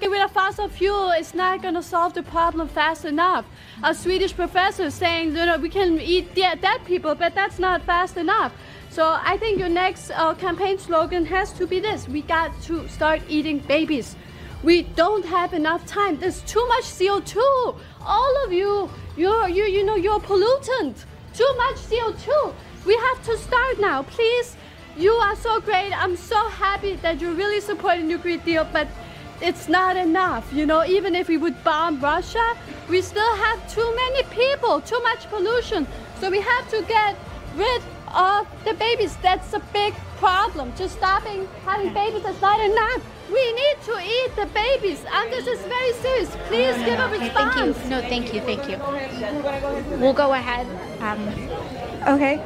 Get rid of fossil fuel is not going to solve the problem fast enough. A Swedish professor is saying, we can eat dead people, but that's not fast enough. So I think your next campaign slogan has to be this: we got to start eating babies. We don't have enough time. There's too much CO2. All of you're a pollutant. Too much CO2. We have to start now, please. You are so great. I'm so happy that you really support a nuclear deal, but it's not enough. Even if we would bomb Russia, we still have too many people, too much pollution. So we have to get rid of the babies. That's a big problem. Just stopping having babies is not enough. We need to eat the babies, and this is very serious. Please give a response. Thank you. No, thank you. We'll go ahead. Okay.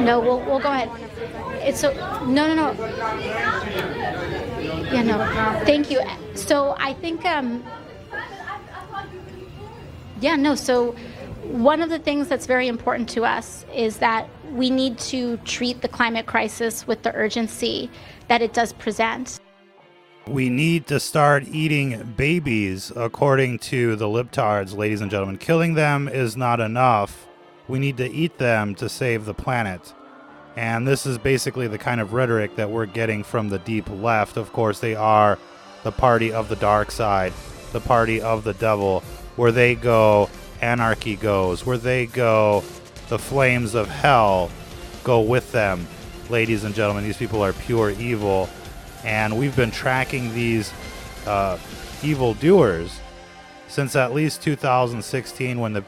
No, we'll go ahead. It's so no. Yeah, no. Thank you. So I think So one of the things that's very important to us is that we need to treat the climate crisis with the urgency that it does present. We need to start eating babies, according to the libtards, ladies and gentlemen. Killing them is not enough. We need to eat them to save the planet. And this is basically the kind of rhetoric that we're getting from the deep left. Of course, they are the party of the dark side, the party of the devil. Where they go, anarchy goes. Where they go, the flames of hell go with them. Ladies and gentlemen, these people are pure evil. And we've been tracking these evil doers since at least 2016 when the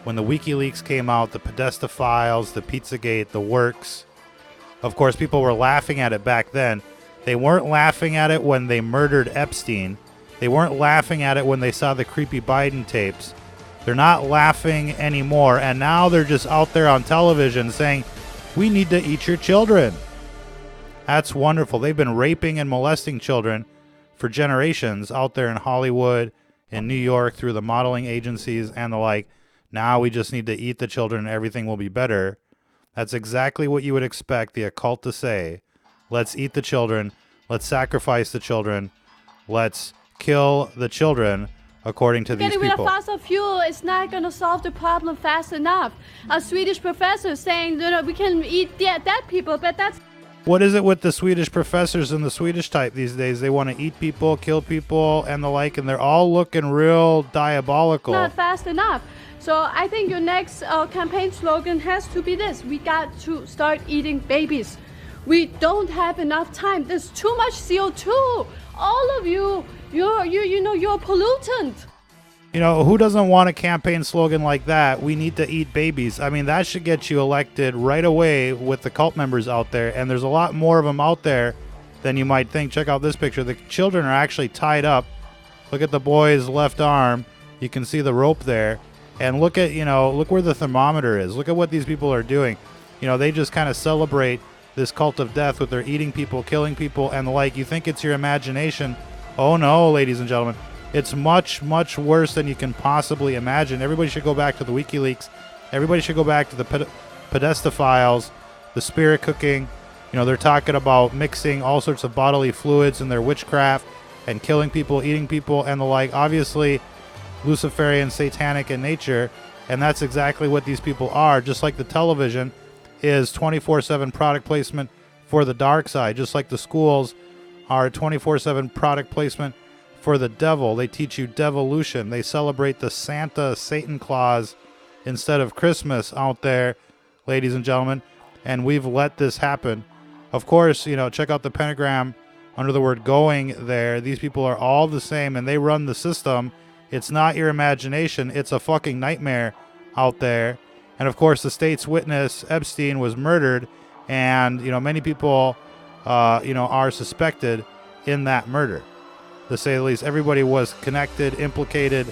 WikiLeaks came out, the Podesta files, the Pizzagate, the works. Of course, people were laughing at it back then. They weren't laughing at it when they murdered Epstein. They weren't laughing at it when they saw the creepy Biden tapes. They're not laughing anymore. And now they're just out there on television saying, we need to eat your children. That's wonderful. They've been raping and molesting children for generations out there in Hollywood, in New York, through the modeling agencies and the like. Now we just need to eat the children and everything will be better. That's exactly what you would expect the occult to say. Let's eat the children. Let's sacrifice the children. Let's kill the children, according to these people. Getting rid of fossil fuel is not going to solve the problem fast enough. A Swedish professor is saying, we can eat dead people, but that's... What is it with the Swedish professors and the Swedish type these days? They want to eat people, kill people, and the like, and they're all looking real diabolical. Not fast enough. So I think your next campaign slogan has to be this: we got to start eating babies. We don't have enough time. There's too much CO2. All of you're a pollutant. Who doesn't want a campaign slogan like that? We need to eat babies. I mean, that should get you elected right away with the cult members out there. And there's a lot more of them out there than you might think. Check out this picture. The children are actually tied up. Look at the boy's left arm. You can see the rope there. And look where the thermometer is. Look at what these people are doing. They just kind of celebrate this cult of death with their eating people, killing people, and the like. You think it's your imagination. Oh no, ladies and gentlemen. It's much, much worse than you can possibly imagine. Everybody should go back to the WikiLeaks. Everybody should go back to the Podesta files, the spirit cooking. They're talking about mixing all sorts of bodily fluids in their witchcraft and killing people, eating people, and the like. Obviously, Luciferian, satanic in nature, and that's exactly what these people are. Just like the television is 24/7 product placement for the dark side, just like the schools are 24/7 product placement for the devil. They teach you devolution. They celebrate the Satan Claus instead of Christmas out there, ladies and gentlemen, and we've let this happen. Of course, check out the pentagram under the word going there. These people are all the same, and they run the system. It's not your imagination. It's a fucking nightmare out there. And of course, the state's witness, Epstein, was murdered. And, many people, are suspected in that murder. To say the least, everybody was connected, implicated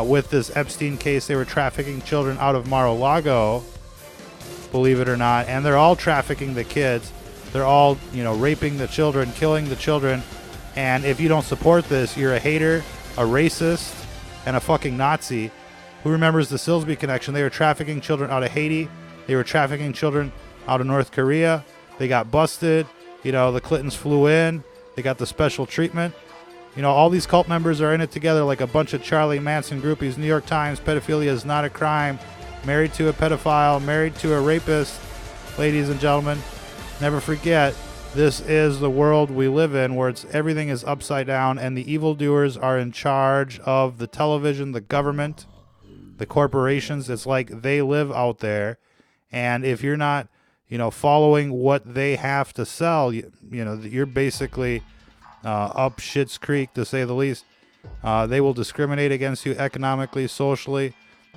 with this Epstein case. They were trafficking children out of Mar-a-Lago, believe it or not. And they're all trafficking the kids. They're all, raping the children, killing the children. And if you don't support this, you're a hater, a racist, and a fucking Nazi. Who remembers the Silsby connection? They were trafficking children out of Haiti. They were trafficking children out of North Korea. They got busted. The Clintons flew in. They got the special treatment. All these cult members are in it together like a bunch of Charlie Manson groupies. New York Times, pedophilia is not a crime. Married to a pedophile, married to a rapist. Ladies and gentlemen, never forget, this is the world we live in where everything is upside down and the evildoers are in charge of the television, the government, the corporations. It's like they live out there. And if you're not, following what they have to sell, you're basically up Schitt's Creek, to say the least. They will discriminate against you economically, socially,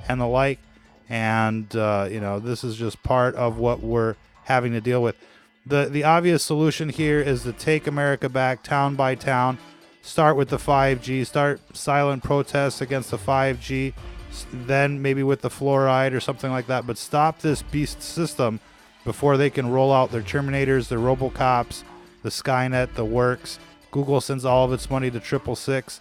and the like. And, this is just part of what we're having to deal with. The obvious solution here is to take America back town by town. Start with the 5G. Start silent protests against the 5G. Then maybe with the fluoride or something like that. But stop this beast system before they can roll out their Terminators, their Robocops, the Skynet, the works. Google sends all of its money to 666.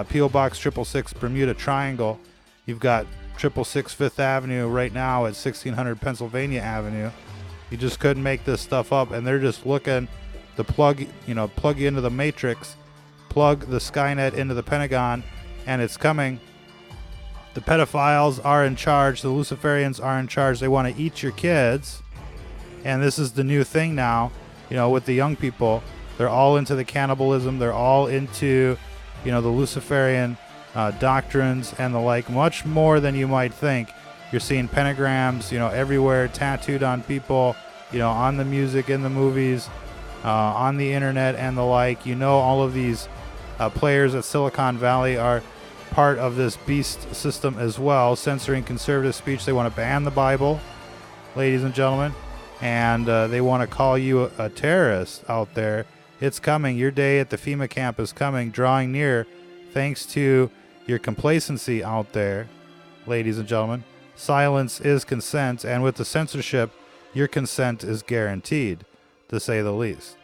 P.O. Box 666, Bermuda Triangle. You've got 666 Fifth Avenue right now at 1600 Pennsylvania Avenue. You just couldn't make this stuff up, and they're just looking to plug you into the Matrix, plug the Skynet into the Pentagon, and it's coming. The pedophiles are in charge. The Luciferians are in charge. They want to eat your kids, and this is the new thing now, with the young people. They're all into the cannibalism. They're all into, the Luciferian doctrines and the like, much more than you might think. You're seeing pentagrams, everywhere, tattooed on people, on the music, in the movies, on the internet and the like. All of these players at Silicon Valley are part of this beast system as well, censoring conservative speech. They want to ban the Bible, ladies and gentlemen, and they want to call you a terrorist out there. It's coming. Your day at the FEMA camp is coming, drawing near, thanks to your complacency out there, ladies and gentlemen. Silence is consent, and with the censorship, your consent is guaranteed, to say the least.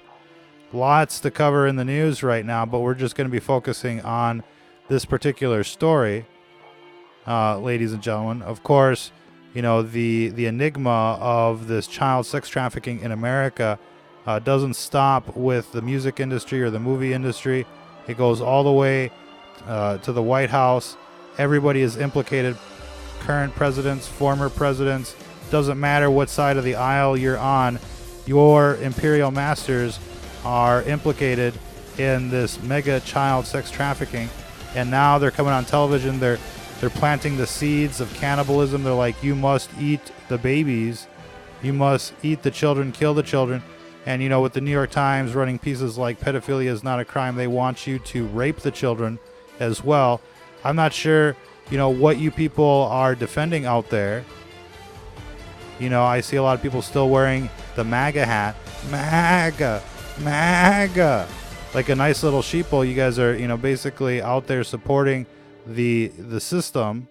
Lots to cover in the news right now, but we're just going to be focusing on this particular story, ladies and gentlemen. Of course, the enigma of this child sex trafficking in America doesn't stop with the music industry or the movie industry. It goes all the way to the White House. Everybody is implicated. Current presidents, former presidents, doesn't matter what side of the aisle you're on, your imperial masters are implicated in this mega child sex trafficking. And now they're coming on television. They're planting the seeds of cannibalism. They're like, you must eat the babies, you must eat the children, kill the children. And with the New York Times running pieces like pedophilia is not a crime, they want you to rape the children as well. I'm not sure what you people are defending out there. I see a lot of people still wearing the MAGA hat. MAGA. Like a nice little sheeple. You guys are, basically out there supporting the system.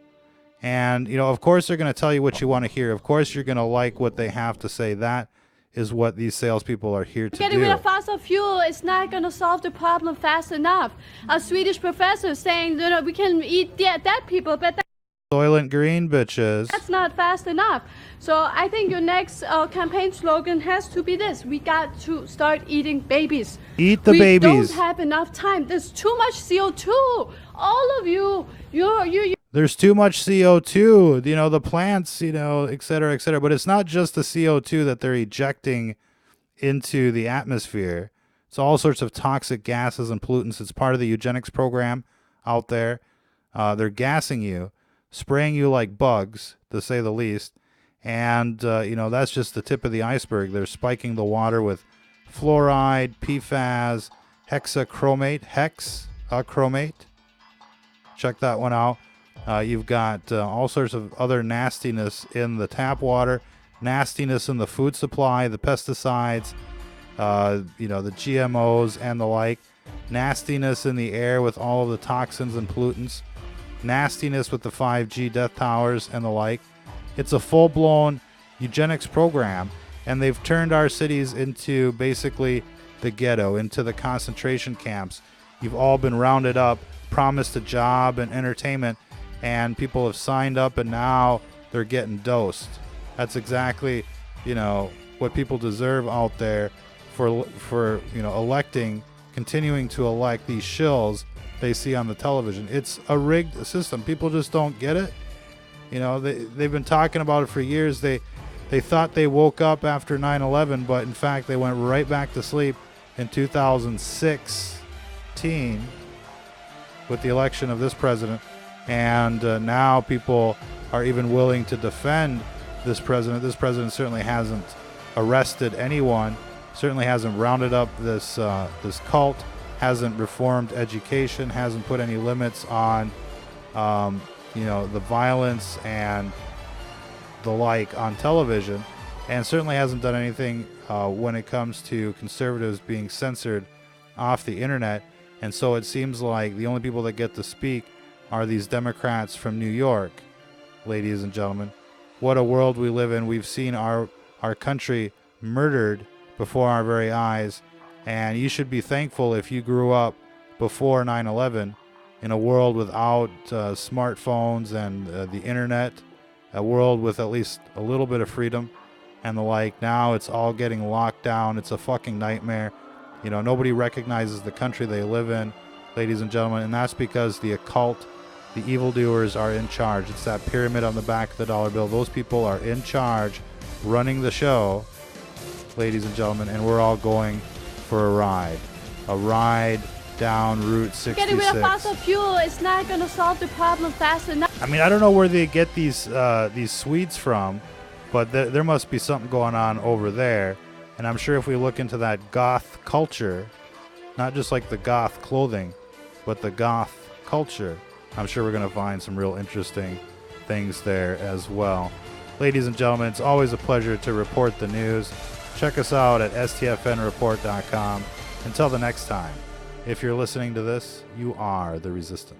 And, of course they're going to tell you what you want to hear. Of course you're going to like what they have to say. That is what these salespeople are here to do. Getting rid of fossil fuel is not going to solve the problem fast enough. A Swedish professor saying, we can eat dead people, but Soylent Green, bitches. that's not fast enough. So I think your next campaign slogan has to be this: we got to start eating babies. Eat the we babies. We don't have enough time. There's too much CO2. All of you. There's too much CO2, the plants, et cetera, et cetera. But it's not just the CO2 that they're ejecting into the atmosphere. It's all sorts of toxic gases and pollutants. It's part of the eugenics program out there. They're gassing you, spraying you like bugs, to say the least. And, that's just the tip of the iceberg. They're spiking the water with fluoride, PFAS, hexachromate. Check that one out. You've got all sorts of other nastiness in the tap water, nastiness in the food supply, the pesticides, the GMOs and the like, nastiness in the air with all of the toxins and pollutants, nastiness with the 5G death towers and the like. It's a full-blown eugenics program, and they've turned our cities into basically the ghetto, into the concentration camps. You've all been rounded up, promised a job and entertainment, and people have signed up, and now they're getting dosed. That's exactly, what people deserve out there for electing continuing to elect these shills they see on the television. It's a rigged system. People just don't get it. You know, they've been talking about it for years. They thought they woke up after 9/11, but in fact they went right back to sleep in 2016 with the election of this president. And now people are even willing to defend this president. This president certainly hasn't arrested anyone, certainly hasn't rounded up this cult, hasn't reformed education, hasn't put any limits on the violence and the like on television, and certainly hasn't done anything when it comes to conservatives being censored off the internet. And so it seems like the only people that get to speak are these Democrats from New York. Ladies and gentlemen, what a world we live in. We've seen our country murdered before our very eyes, and you should be thankful if you grew up before 9/11 in a world without smartphones and the internet, a world with at least a little bit of freedom and the like. Now it's all getting locked down. It's a fucking nightmare. You know, nobody recognizes the country they live in, ladies and gentlemen, and that's because the occult, the evildoers are in charge. It's that pyramid on the back of the dollar bill. Those people are in charge, running the show, ladies and gentlemen, and we're all going for a ride down Route 66. Getting rid of fossil fuel is not going to solve the problem fast enough. I mean, I don't know where they get these Swedes from, but there must be something going on over there. And I'm sure if we look into that goth culture, not just like the goth clothing, but the goth culture, I'm sure we're going to find some real interesting things there as well. Ladies and gentlemen, it's always a pleasure to report the news. Check us out at stfnreport.com. Until the next time, if you're listening to this, you are the resistance.